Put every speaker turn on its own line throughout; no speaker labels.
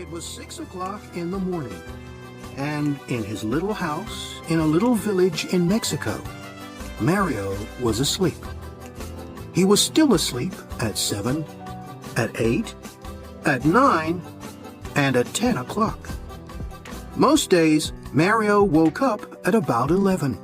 It was 6 o'clock in the morning, and in his little house in a little village in Mexico, Mario was asleep. He was still asleep at 7, at 8, at 9, and at 10 o'clock. Most days, Mario woke up at about 11.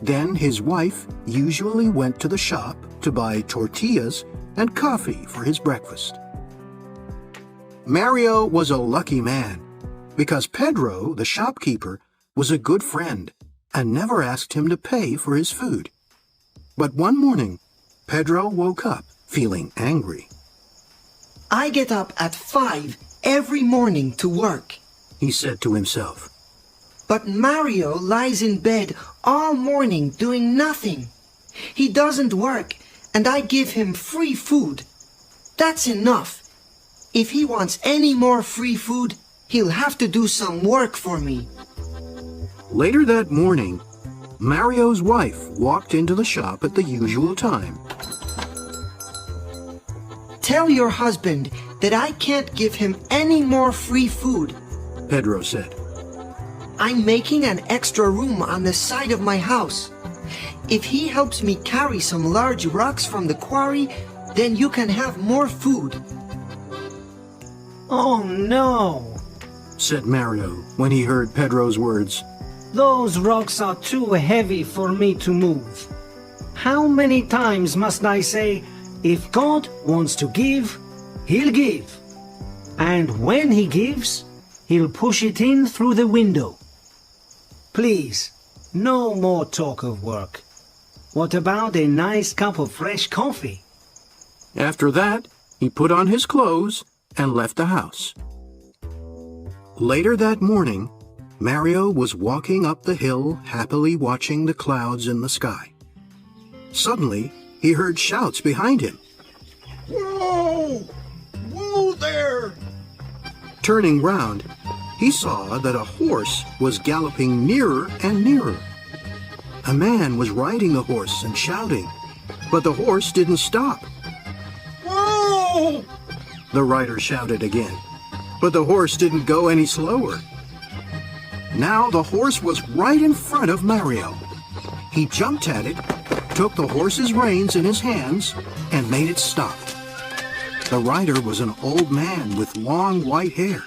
Then his wife usually went to the shop to buy tortillas and coffee for his breakfast. Mario was a lucky man because Pedro, the shopkeeper, was a good friend and never asked him to pay for his food. But one morning, Pedro woke up feeling angry.
I get up at 5 every morning to work,
He said to himself.
but Mario lies in bed all morning doing nothing. He doesn't work, and I give him free food. That's enough. If he wants any more free food, he'll have to do some work for me.
Later that morning, Mario's wife walked into the shop at the usual time.
Tell your husband that I can't give him any more free food.
Pedro said.
I'm making an extra room on the side of my house. If he helps me carry some large rocks from the quarry, then you can have more food.
Oh no!
Said Mario when he heard Pedro's words.
Those rocks are too heavy for me to move. How many times must I say, if God wants to give, He'll give. And when He gives, He'll push it in through the window. Please, no more talk of work. What about a nice cup of fresh coffee?
After that, he put on his clothes and left the house. Later that morning, Mario was walking up the hill happily watching the clouds in the sky. Suddenly, he heard shouts behind him.
Whoa! Whoa there!
Turning round, he saw that a horse was galloping nearer and nearer. A man was riding the horse and shouting, but the horse didn't stop.
Whoa!
The rider shouted again, but the horse didn't go any slower. Now the horse was right in front of Mario. He jumped at it, took the horse's reins in his hands, and made it stop. The rider was an old man with long white hair.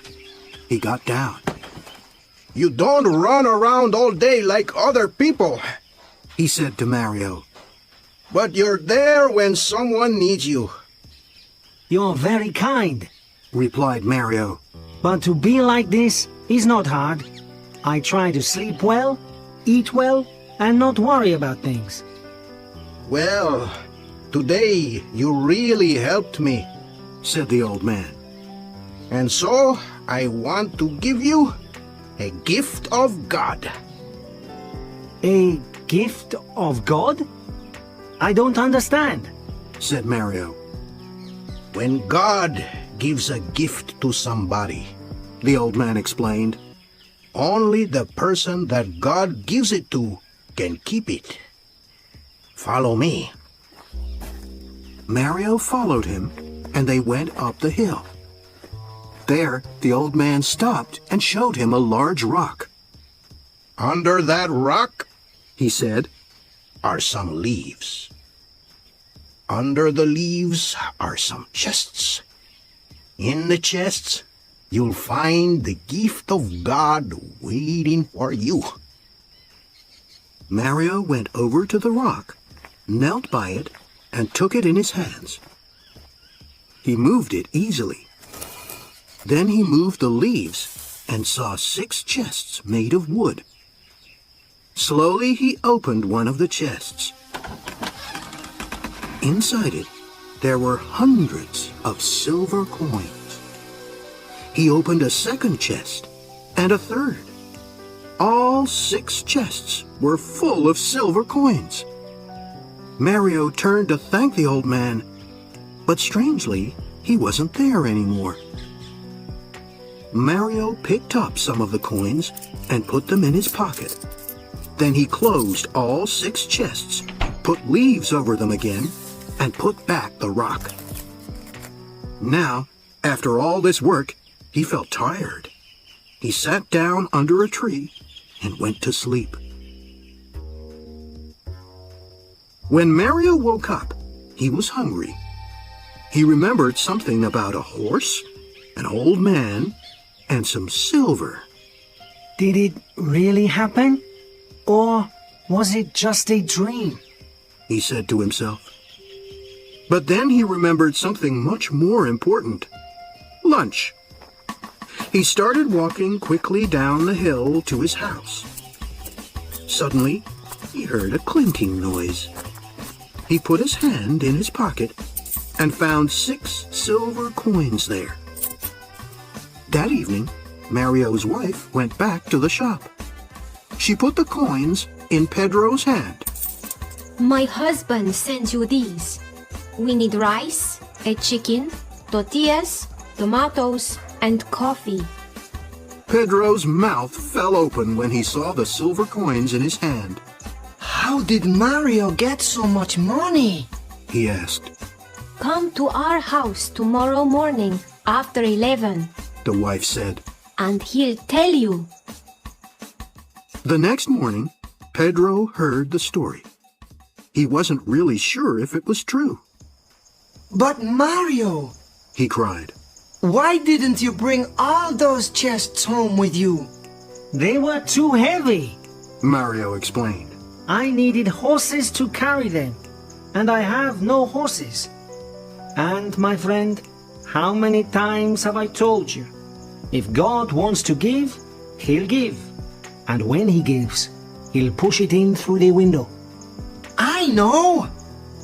He got down.
You don't run around all day like other people,
He said to Mario.
but you're there when someone needs you.
You're very kind,
Replied Mario.
but to be like this is not hard. I try to sleep well, eat well, and not worry about things.
Well, today you really helped me,
Said the old man.
and so I want to give you a gift of God.
A gift of God? I don't understand.
Said Mario.
When God gives a gift to somebody,
The old man explained.
only the person that God gives it to can keep it. Follow me.
Mario followed him, and they went up the hill. There, the old man stopped and showed him a large rock.
Under that rock
He said,
are some leaves. Under the leaves are some chests. In the chests, you'll find the gift of God waiting for you.
Mario went over to the rock, knelt by it, and took it in his hands. He moved it easily. Then he moved the leaves and saw 6 chests made of wood. Slowly he opened one of the chests. Inside it, there were hundreds of silver coins. He opened a second chest and a third. All 6 chests were full of silver coins. Mario turned to thank the old man, but strangely, he wasn't there anymore. Mario picked up some of the coins and put them in his pocket. Then he closed all 6 chests, put leaves over them again, and put back the rock. Now, after all this work, He felt tired. He sat down under a tree and went to sleep. When Mario woke up, he was hungry. He remembered something about a horse, an old man, and some silver.
Did it really happen? Or was it just a dream?
He said to himself. But then he remembered something much more important. Lunch. He started walking quickly down the hill to his house. Suddenly, he heard a clinking noise. He put his hand in his pocket and found 6 silver coins there. That evening, Mario's wife went back to the shop. She put the coins in Pedro's hand.
My husband sends you these. We need rice, a chicken, tortillas, tomatoes, and coffee.
Pedro's mouth fell open when he saw the silver coins in his hand.
How did Mario get so much money?
He asked.
Come to our house tomorrow morning after 11,
The wife said.
and he'll tell you.
The next morning, Pedro heard the story. He wasn't really sure if it was true.
But Mario,
He cried.
why didn't you bring all those chests home with you?
They were too heavy.
Mario explained.
I needed horses to carry them, and I have no horses. And, my friend, how many times have I told you? If God wants to give, He'll give. And when He gives, He'll push it in through the window.
I know.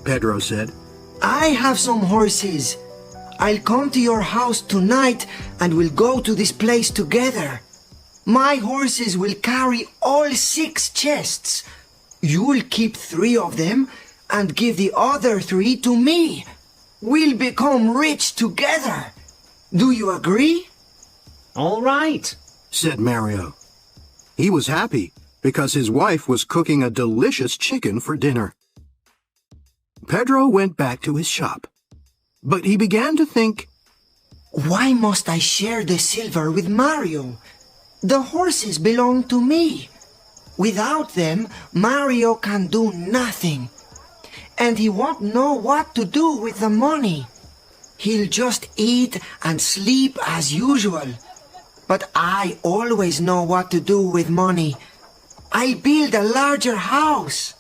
Pedro said.
I have some horses. I'll come to your house tonight and we'll go to this place together. My horses will carry all 6 chests. You'll keep 3 of them and give the other 3 to me. We'll become rich together. Do you agree?
All right.
Said Mario. He was happy because his wife was cooking a delicious chicken for dinner. Pedro went back to his shop, but he began to think,
Why must I share the silver with Mario? The horses belong to me. Without them, Mario can do nothing. And he won't know what to do with the money. He'll just eat and sleep as usual. But I always know what to do with money. I'll build a larger house.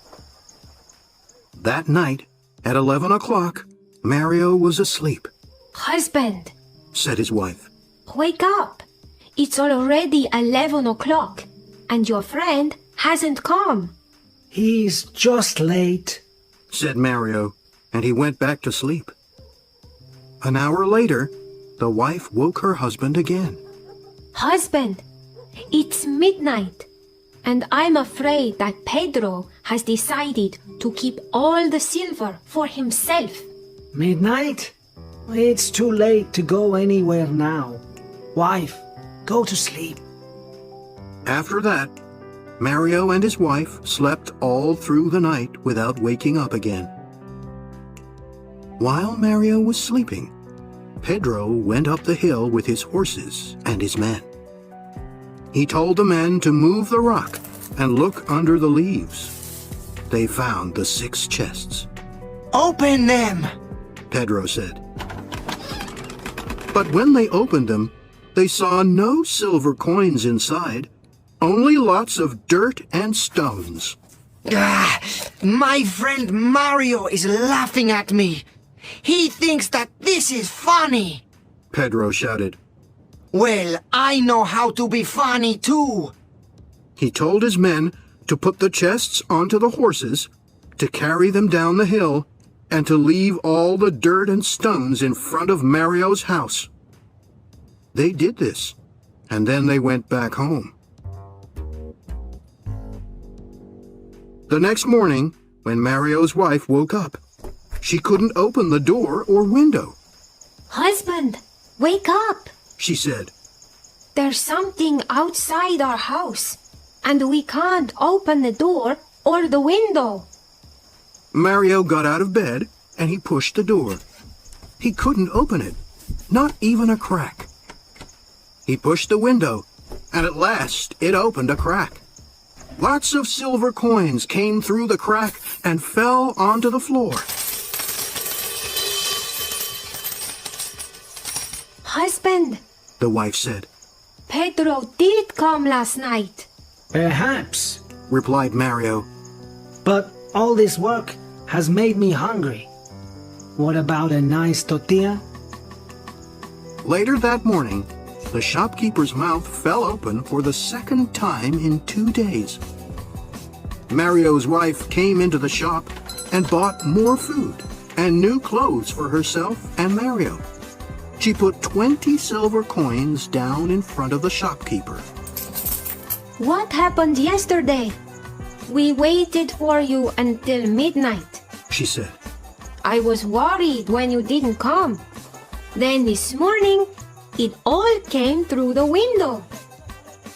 That night, at 11 o'clock, Mario was asleep,
Husband,
said his wife.
wake up. It's already 11 o'clock, and your friend hasn't come.
He's just late.
Said Mario, and he went back to sleep. An hour later, the wife woke her husband again.
Husband, it's midnight, and I'm afraid that Pedro has decided to keep all the silver for himself.
Midnight? It's too late to go anywhere now. Wife, go to sleep.
After that, Mario and his wife slept all through the night without waking up again. While Mario was sleeping, Pedro went up the hill with his horses and his men. He told the men to move the rock and look under the leaves. They found the 6 chests.
Open them!
Pedro said. But when they opened them, they saw no silver coins inside, only lots of dirt and stones.
Ah, my friend Mario is laughing at me. He thinks that this is funny.
Pedro shouted.
Well, I know how to be funny too.
He told his men to put the chests onto the horses, to carry them down the hill, and to leave all the dirt and stones in front of Mario's house. They did this, and then they went back home. The next morning, when Mario's wife woke up, she couldn't open the door or window.
Husband, wake up.
She said.
There's something outside our house, and we can't open the door or the window.
Mario got out of bed and he pushed the door. He couldn't open it, not even a crack. He pushed the window, and at last it opened a crack. Lots of silver coins came through the crack and fell onto the floor.
Husband,
The wife said.
Pedro did come last night.
Perhaps,
Replied Mario.
but all this work has made me hungry. What about a nice tortilla?
Later that morning, the shopkeeper's mouth fell open for the second time in 2 days. Mario's wife came into the shop and bought more food and new clothes for herself and Mario. She put 20 silver coins down in front of the shopkeeper.
What happened yesterday? We waited for you until midnight.
She said.
I was worried when you didn't come. Then this morning, it all came through the window.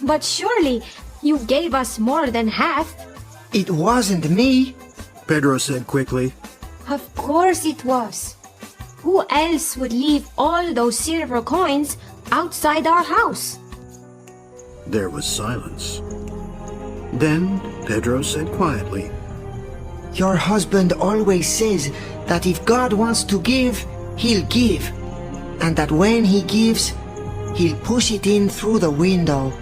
But surely you gave us more than half.
It wasn't me.
Pedro said quickly.
Of course it was. Who else would leave all those silver coins outside our house?
There was silence. Then Pedro said quietly,
Your husband always says that if God wants to give, he'll give. And that when he gives, he'll push it in through the window.